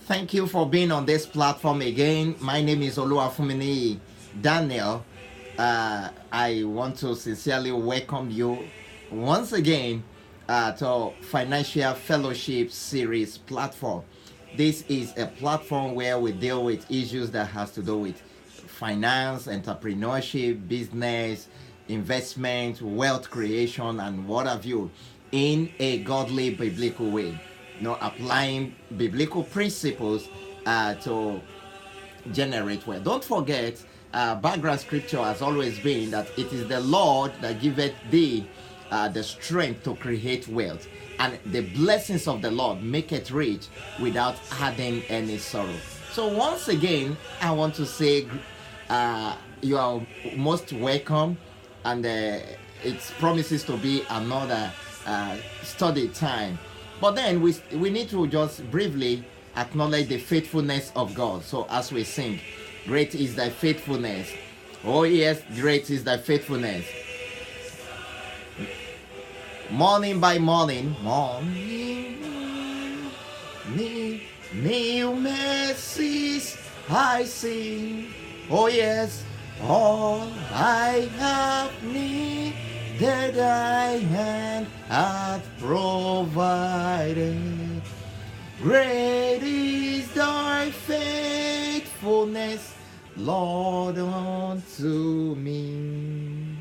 Thank you for being on this platform again. My name is Oluwafumini Daniel. I want to sincerely welcome you once again to Financial Fellowship Series platform. This is a platform where we deal with issues that has to do with finance, entrepreneurship, business, investment, wealth creation, and what have you in a godly biblical way. Applying biblical principles to generate wealth. Don't forget, background scripture has always been that it is the Lord that giveth thee the strength to create wealth, and the blessings of the Lord make it rich without adding any sorrow. So once again, I want to say you are most welcome, and it promises to be another study time. But then we need to just briefly acknowledge the faithfulness of God. So as we sing, great is thy faithfulness. Oh yes, great is thy faithfulness. Morning by morning, new mercies I see. Oh yes, all I have need that thy hand hath provided. Great is thy faithfulness, Lord, unto me.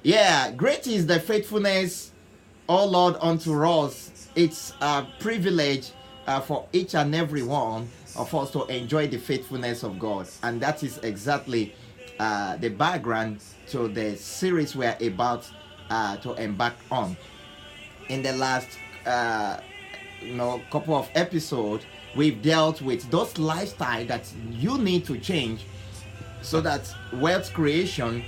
Yeah, great is the faithfulness, O Lord, unto us. It's a privilege for each and every one of us to enjoy the faithfulness of God. And that is exactly the background to the series we're about to embark on. In the last couple of episodes, we've dealt with those lifestyle that you need to change so that wealth creation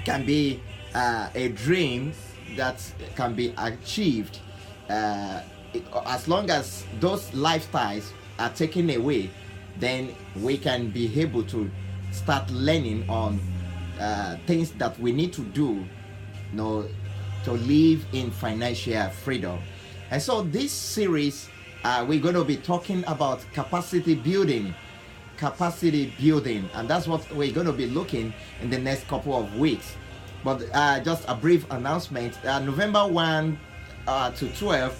can be a dream that can be achieved. As long as those lifestyles are taken away, then we can be able to start learning on things that we need to do, to live in financial freedom. And so this series, we're going to be talking about capacity building, and that's what we're going to be looking in the next couple of weeks. But just a brief announcement, November 1 to 12,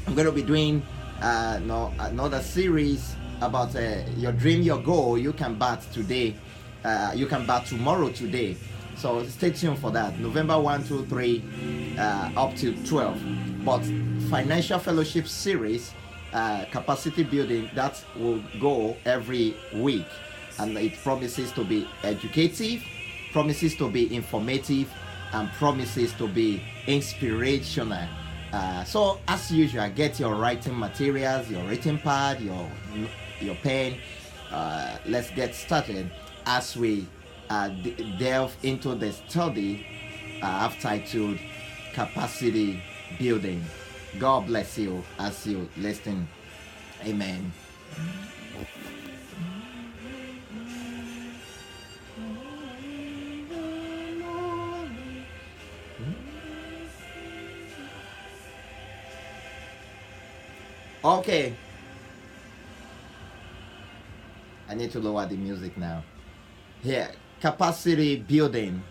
I'm going to be doing another series about your dream, your goal. You can bat today, you can bat tomorrow today. So stay tuned for that. November 1, 2, 3, up to 12. But Financial Fellowship Series, capacity building, that will go every week. And it promises to be educative, promises to be informative, and promises to be inspirational. So as usual, get your writing materials, your written pad, your pen. Let's get started as we delve into the study I've titled Capacity Building. God bless you as you listen. Amen. Okay. I need to lower the music now. Here, capacity building.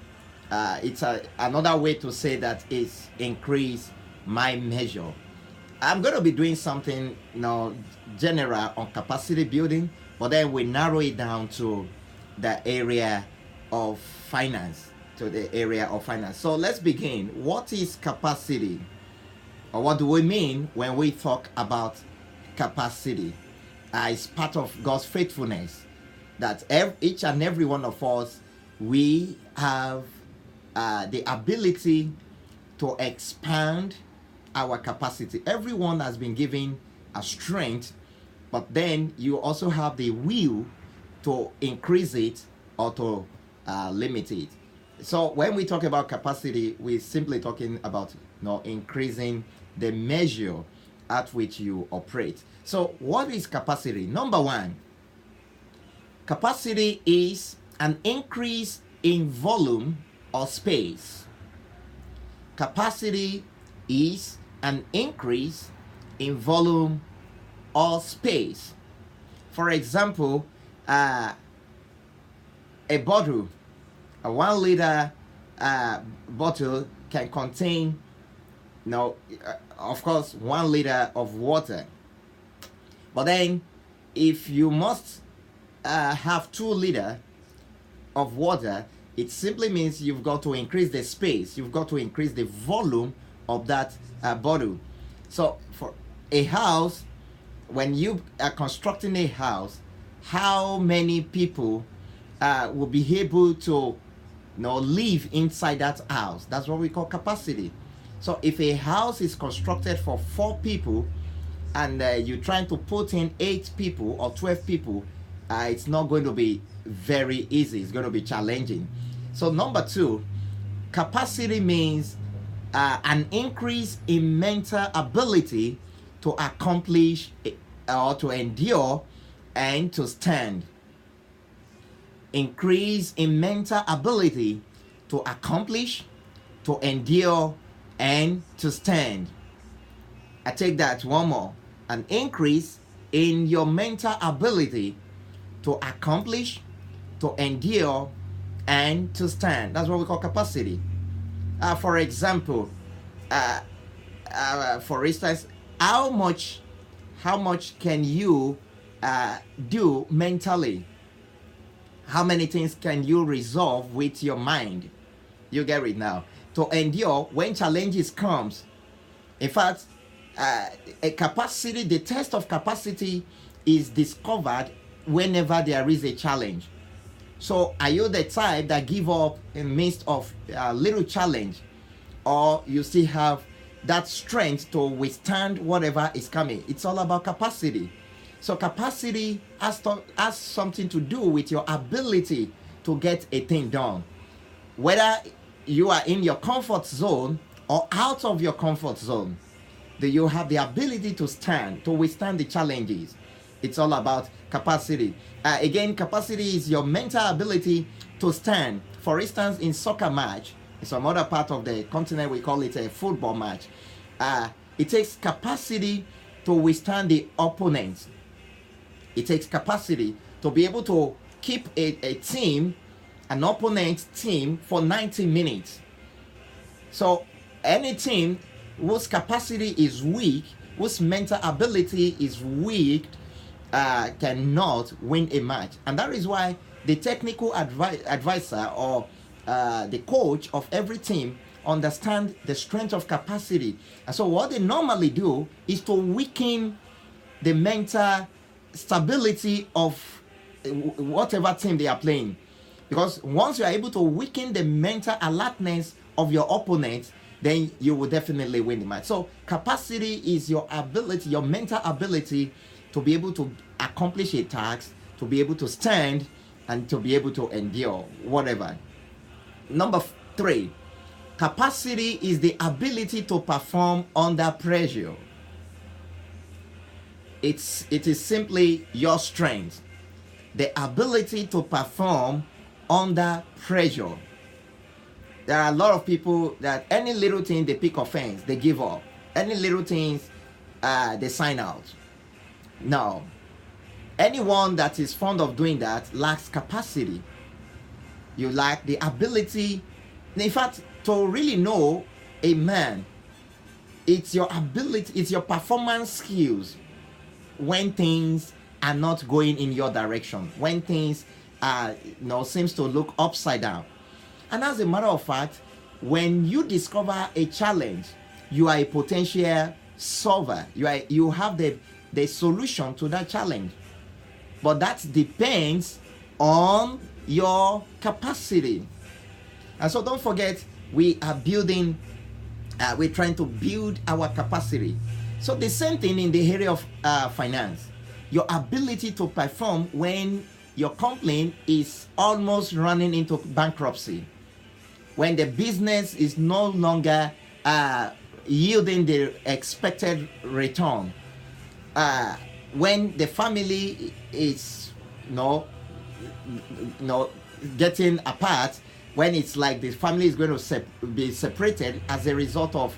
It's another way to say that is increase my measure. I'm going to be doing something general on capacity building, but then we narrow it down to the area of finance. So let's begin. What is capacity? Or what do we mean when we talk about capacity? It's part of God's faithfulness that each and every one of us, we have the ability to expand our capacity. Everyone has been given a strength, but then you also have the will to increase it or to limit it. So when we talk about capacity, we're simply talking about increasing the measure at which you operate. So what is capacity? Number one, capacity is an increase in volume or space. Capacity is an increase in volume or space. For example, a bottle, a 1 liter bottle can contain, of course, 1 liter of water. But then, if you must have 2 liter of water, it simply means you've got to increase the space, you've got to increase the volume of that bottle. So for a house, when you are constructing a house, how many people will be able to live inside that house? That's what we call capacity. So if a house is constructed for 4 people and you're trying to put in 8 people or 12 people, it's not going to be very easy. It's going to be challenging. So number 2, capacity means an increase in mental ability to accomplish or to endure and to stand. Increase in mental ability to accomplish, to endure, and to stand. I take that one more. An increase in your mental ability to accomplish, to endure, and to stand. That's what we call capacity. For example, for instance, how much can you do mentally? How many things can you resolve with your mind? You get it now. To endure when challenges comes. In fact, a capacity, the test of capacity is discovered whenever there is a challenge. So are you the type that give up in the midst of a little challenge, or you still have that strength to withstand whatever is coming? It's all about capacity. So capacity has something to do with your ability to get a thing done. Whether you are in your comfort zone or out of your comfort zone, do you have the ability to stand, to withstand the challenges? It's all about capacity. Again, capacity is your mental ability to stand. For instance, in soccer match, in some other part of the continent, we call it a football match. It takes capacity to withstand the opponent. It takes capacity to be able to keep a team, an opponent team, for 90 minutes. So any team whose capacity is weak, whose mental ability is weak, cannot win a match. And that is why the technical advisor or the coach of every team understand the strength of capacity. And so what they normally do is to weaken the mental stability of whatever team they are playing. Because once you are able to weaken the mental alertness of your opponent, then you will definitely win the match. So capacity is your ability, your mental ability to be able to accomplish a task, to be able to stand, and to be able to endure whatever. Number 3, capacity is the ability to perform under pressure. It is simply your strength, the ability to perform under pressure. There are a lot of people that any little thing they pick offense, they give up. Any little things, they sign out. No. Anyone that is fond of doing that lacks capacity. You lack the ability. In fact, to really know a man, it's your ability, it's your performance skills when things are not going in your direction, when things seems to look upside down. And as a matter of fact, when you discover a challenge, you are a potential solver. You have the solution to that challenge. But that depends on your capacity. And so don't forget, we are building, we're trying to build our capacity. So the same thing in the area of finance. Your ability to perform when your company is almost running into bankruptcy, when the business is no longer yielding the expected return, when the family is getting apart, when it's like the family is going to be separated as a result of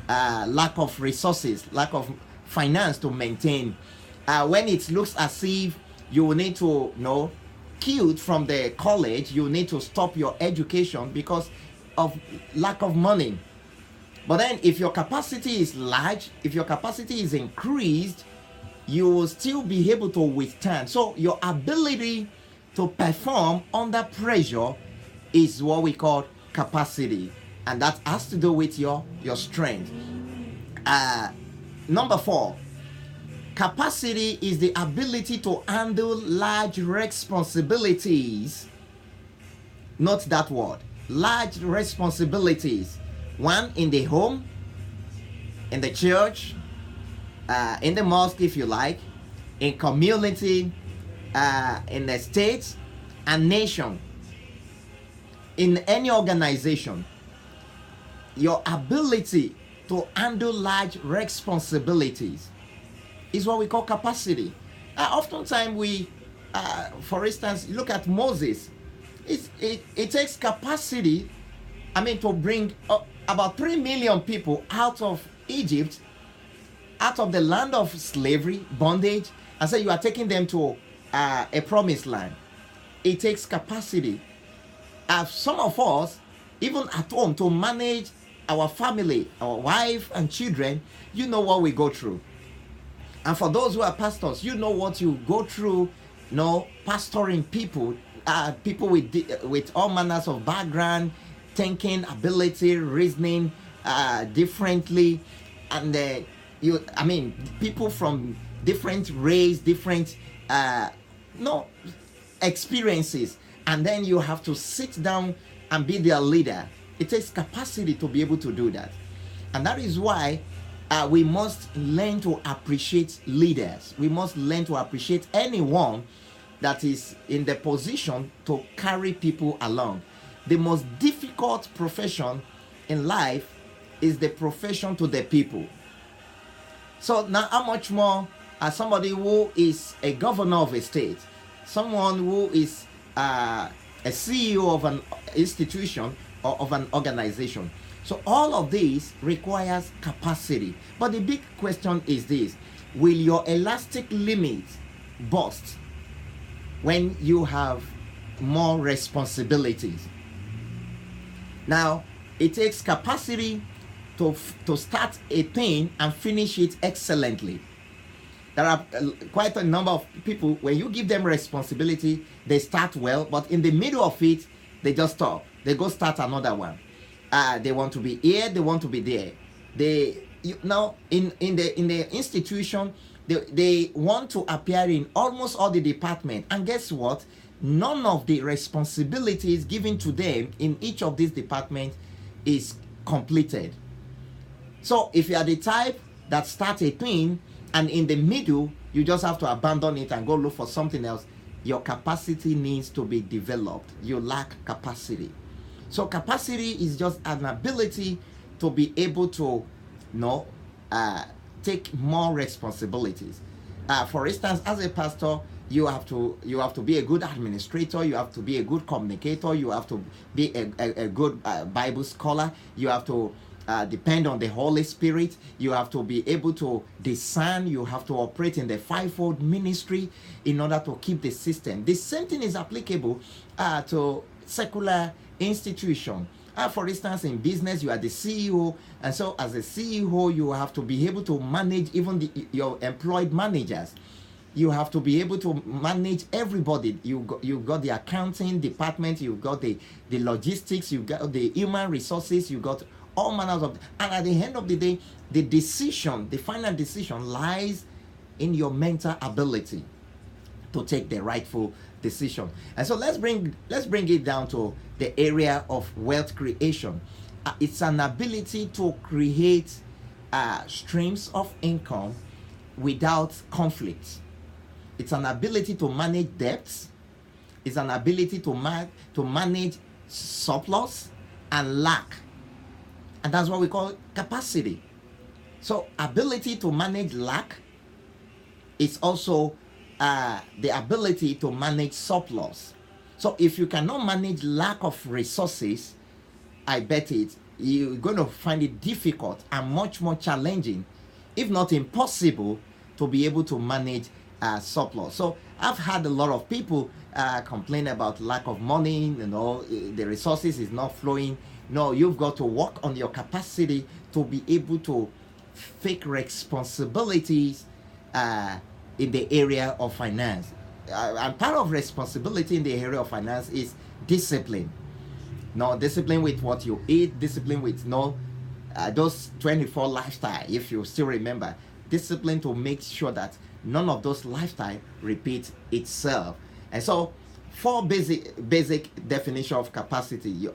lack of resources, lack of finance to maintain. When it looks as if you will need to quit from the college, you need to stop your education because of lack of money. But then if your capacity is large, if your capacity is increased, you will still be able to withstand. So your ability to perform under pressure is what we call capacity, and that has to do with your strength. Number 4, capacity is the ability to handle large responsibilities. Note that word, large responsibilities. One, in the home, in the church, in the mosque if you like, in community, in the state and nation, in any organization. Your ability to handle large responsibilities is what we call capacity. Oftentimes we, for instance, look at Moses. It takes capacity, to bring about 3 million people out of Egypt, out of the land of slavery, bondage, and say you are taking them to a promised land. It takes capacity. Some of us, even at home, to manage our family, our wife and children, you know what we go through. And for those who are pastors, you know what you go through, pastoring people, people with all manners of background, thinking, ability, reasoning differently, and people from different race, different experiences, and then you have to sit down and be their leader. It takes capacity to be able to do that, and that is why we must learn to appreciate leaders. We must learn to appreciate anyone that is in the position to carry people along. The most difficult profession in life is the profession to the people. So now, how much more as somebody who is a governor of a state, someone who is a CEO of an institution or of an organization. So all of this requires capacity. But the big question is this: will your elastic limit burst when you have more responsibilities? Now, it takes capacity to start a thing and finish it excellently. There are quite a number of people, when you give them responsibility, they start well, but in the middle of it, they just stop. They go start another one. They want to be here, they want to be there. In the institution, they want to appear in almost all the departments. And guess what? None of the responsibilities given to them in each of these departments is completed. So if you are the type that starts a thing and in the middle you just have to abandon it and go look for something else, your capacity needs to be developed. You lack capacity. So capacity is just an ability to be able to take more responsibilities. For instance, as a pastor, you have to be a good administrator, you have to be a good communicator, you have to be a good Bible scholar, you have to depend on the Holy Spirit, you have to be able to discern, you have to operate in the fivefold ministry in order to keep the system. The same thing is applicable to secular institution. For instance, in business, you are the CEO, and so as a CEO, you have to be able to manage even your employed managers. You have to be able to manage everybody. You got the accounting department, you got the logistics, you got the human resources, you got all manners of, and at the end of the day, the final decision lies in your mental ability to take the rightful decision. And so let's bring it down to the area of wealth creation. It's an ability to create streams of income without conflict. It's an ability to manage debts. It's an ability to manage surplus and lack. And that's what we call capacity. So ability to manage lack is also the ability to manage surplus. So if you cannot manage lack of resources, I bet you're going to find it difficult and much more challenging if not impossible, to be able to manage surplus. So I've had a lot of people complain about lack of money, the resources is not flowing. No, you've got to work on your capacity to be able to take responsibilities in the area of finance. And part of responsibility in the area of finance is discipline. No, discipline with what you eat, discipline with those 24 lifestyle, if you still remember, discipline to make sure that none of those lifestyle repeat itself. And so 4 basic definition of capacity,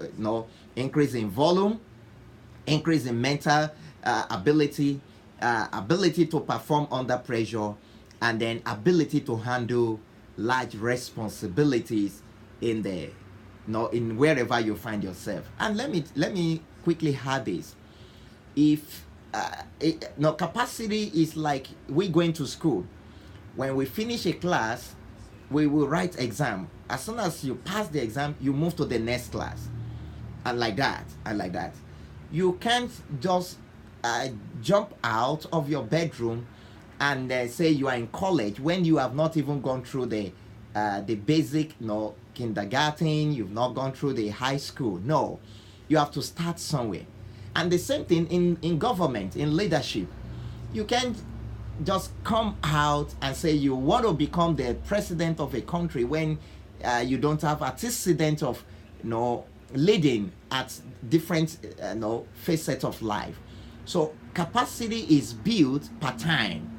increase in volume, increase in mental ability, ability to perform under pressure, and then ability to handle large responsibilities in wherever you find yourself. And let me quickly add this. If capacity is like we going to school. When we finish a class, we will write exam. As soon as you pass the exam, you move to the next class, and like that. You can't just jump out of your bedroom and say you are in college when you have not even gone through the basic kindergarten. You've not gone through the high school. No, you have to start somewhere. And the same thing in government, in leadership. You can't just come out and say you want to become the president of a country when you don't have antecedent of leading at different facets of life. So capacity is built per time.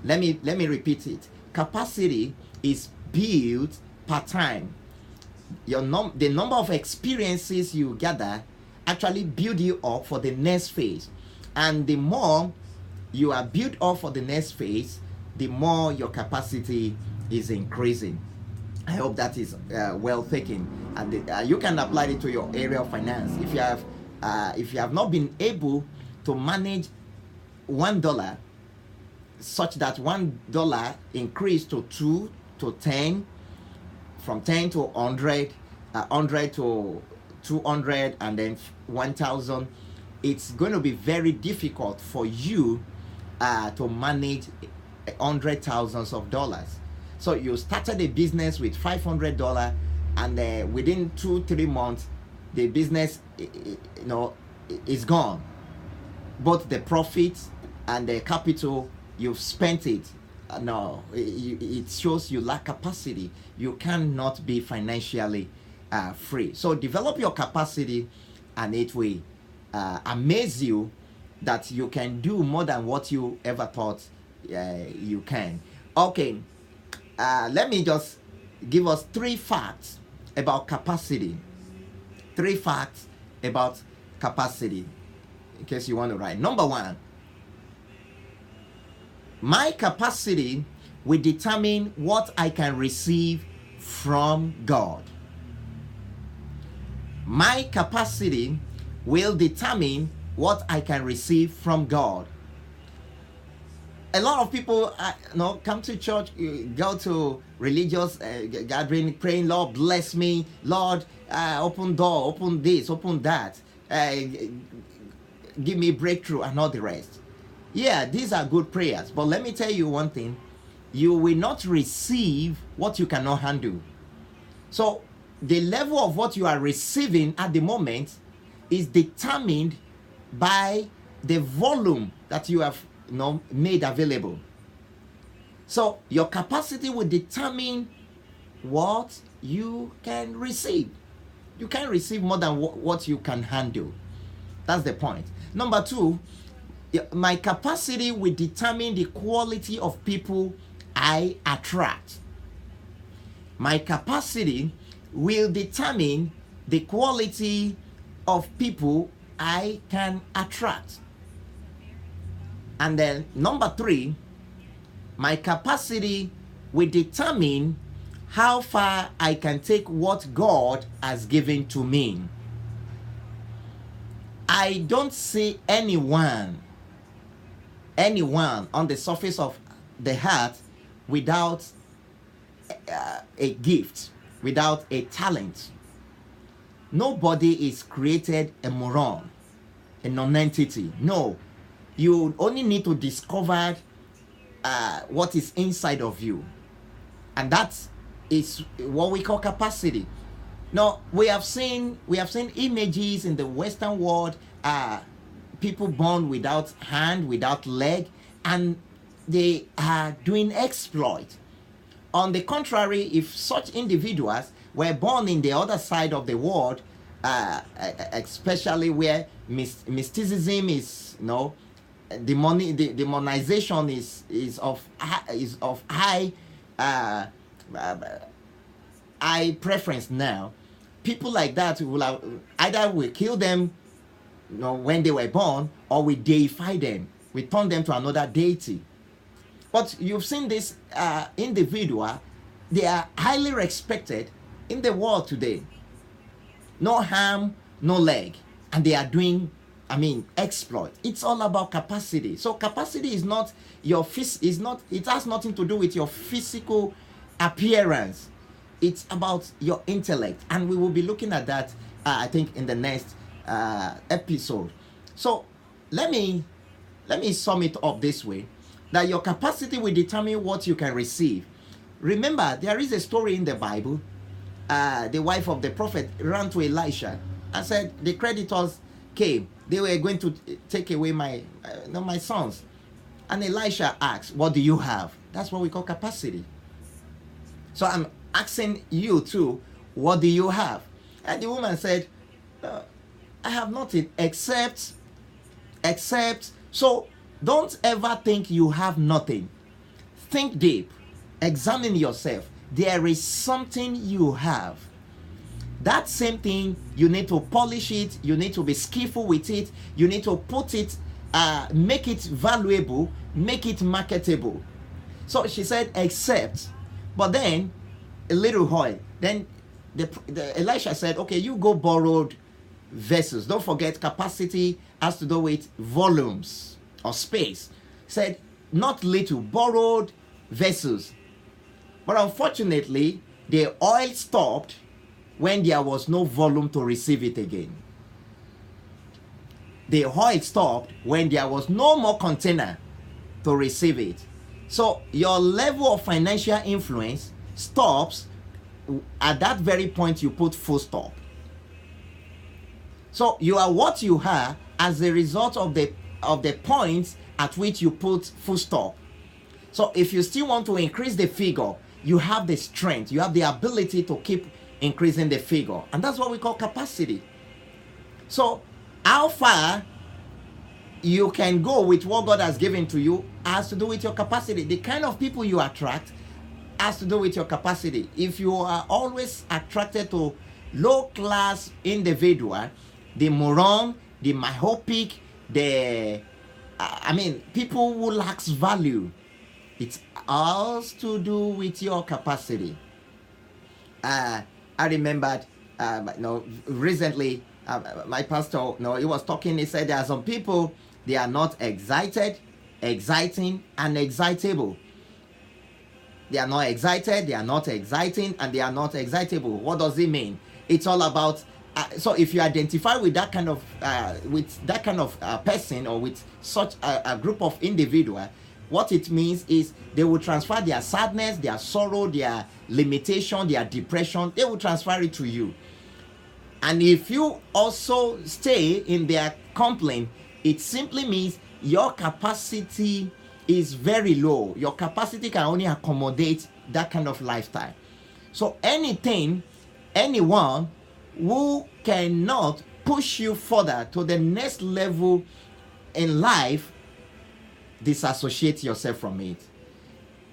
Let me repeat it. Capacity is built per time. The number of experiences you gather actually build you up for the next phase. And the more you are built up for the next phase, the more your capacity is increasing. I hope that is well taken, and you can apply it to your area of finance. If you have not been able to manage $1, such that $1 increase to 2 to 10, from 10 to 100, 100 to 200, and then 1,000, it's going to be very difficult for you to manage $100,000s of dollars. So you started a business with $500, and within 2-3 months, the business is gone. Both the profits and the capital, you've spent it. No, it shows you lack capacity. You cannot be financially free. So develop your capacity, and it will amaze you that you can do more than what you ever thought you can. Okay, let me just give us 3 facts about capacity. 3 facts about capacity, in case you want to write. Number 1, my capacity will determine what I can receive from God. My capacity will determine what I can receive from God. A lot of people come to church, go to religious gathering, praying, Lord bless me, Lord open door, open this, open that, give me breakthrough, and all the rest. Yeah, these are good prayers, but let me tell you one thing: you will not receive what you cannot handle. So the level of what you are receiving at the moment is determined by the volume that you have made available. So your capacity will determine what you can receive. You can receive more than what you can handle. That's the point. Number 2, my capacity will determine the quality of people I attract. My capacity will determine the quality of people I can attract. And then number 3, my capacity will determine how far I can take what God has given to me. I don't see anyone on the surface of the earth without a gift, without a talent. Nobody is created a moron, a non-entity. No, You only need to discover what is inside of you, and that is what we call capacity. Now we have seen images in the Western world, people born without hand, without leg, and they are doing exploit. On the contrary, if such individuals were born in the other side of the world, especially where mysticism is, demonization is of high preference now, people like that will have, either we kill them when they were born, or we deify them, we turn them to another deity. But you've seen this individual, they are highly respected in the world today. No arm, no leg, and they are doing, exploit. It's all about capacity. So capacity is not it has nothing to do with your physical appearance. It's about your intellect, and we will be looking at that, I think, in the next episode. So let me sum it up this way, that your capacity will determine what you can receive. Remember, there is a story in the Bible. The wife of the prophet ran to Elisha and said, the creditors came. They were going to take away my sons. And Elisha asked, what do you have? That's what we call capacity. So I'm asking you too, what do you have? And the woman said, I have nothing except. So don't ever think you have nothing. Think deep. Examine yourself. There is something you have. That same thing, you need to polish it. You need to be skillful with it. You need to put it, make it valuable, make it marketable. So she said, except. But then, a little oil. Then the Elisha said, okay, you go borrowed vessels. Don't forget, capacity has to do with volumes or space. Said, not little, borrowed vessels. But unfortunately, the oil stopped when there was no volume to receive it again. The oil stopped when there was no more container to receive it. So your level of financial influence stops at that very point you put full stop. So you are what you are as a result of the points at which you put full stop. So if you still want to increase the figure, you have the strength, you have the ability to keep increasing the figure. And that's what we call capacity. So how far you can go with what God has given to you has to do with your capacity. The kind of people you attract has to do with your capacity. If you are always attracted to low-class individual, the moron, the myopic, people who lacks value, it has to do with your capacity. I remembered, recently, my pastor, he was talking. He said there are some people, they are not excited, exciting, and excitable. They are not excited, they are not exciting, and they are not excitable. What does it mean? It's all about. So if you identify with that kind of person, or with such a group of individuals, what it means is they will transfer their sadness, their sorrow, their limitation, their depression. They will transfer it to you. And if you also stay in their complaint, it simply means your capacity is very low. Your capacity can only accommodate that kind of lifestyle. So anyone who cannot push you further to the next level in life, disassociate yourself from it.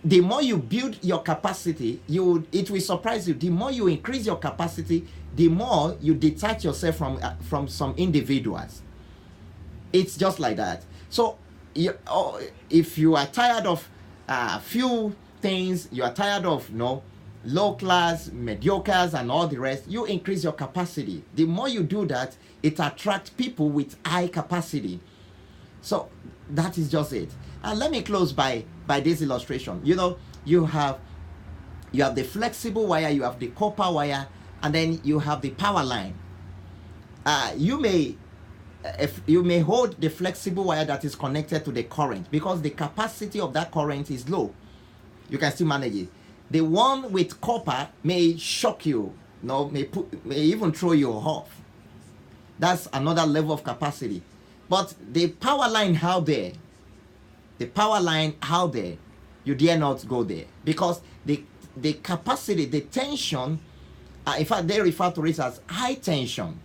The more you build your capacity, it will surprise you. The more you increase your capacity, the more you detach yourself from some individuals. It's just like that. So if you are tired of few things, you are tired of low class, mediocres, and all the rest, you increase your capacity. The more you do that, it attracts people with high capacity. So that is just it. And let me close by this illustration. You have the flexible wire, you have the copper wire, and then you have the power line. You may if you may hold the flexible wire that is connected to the current, because the capacity of that current is low, you can still manage it. The one with copper may shock you, may even throw you off. That's another level of capacity. But the power line out there, you dare not go there, because the capacity, the tension, in fact they refer to it as high tension,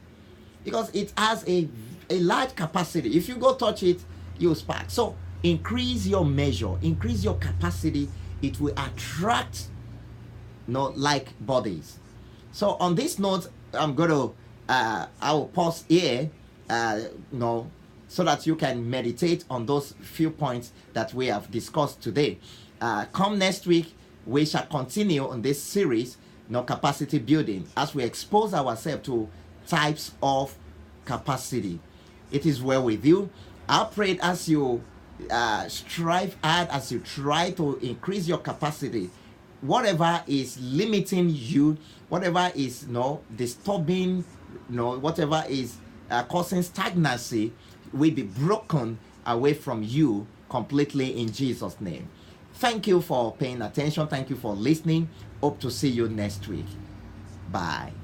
because it has a large capacity. If you go touch it, you'll spark. So increase your measure, increase your capacity. It will attract like bodies. So on this note, I'm going to I will pause here so that you can meditate on those few points that we have discussed today. Come next week, we shall continue on this series, capacity building, as we expose ourselves to types of capacity. It is well with you. I pray as you strive hard, as you try to increase your capacity, whatever is limiting you, whatever is disturbing, whatever is causing stagnancy, will be broken away from you completely in Jesus' name. Thank you for paying attention. Thank you for listening. Hope to see you next week. Bye.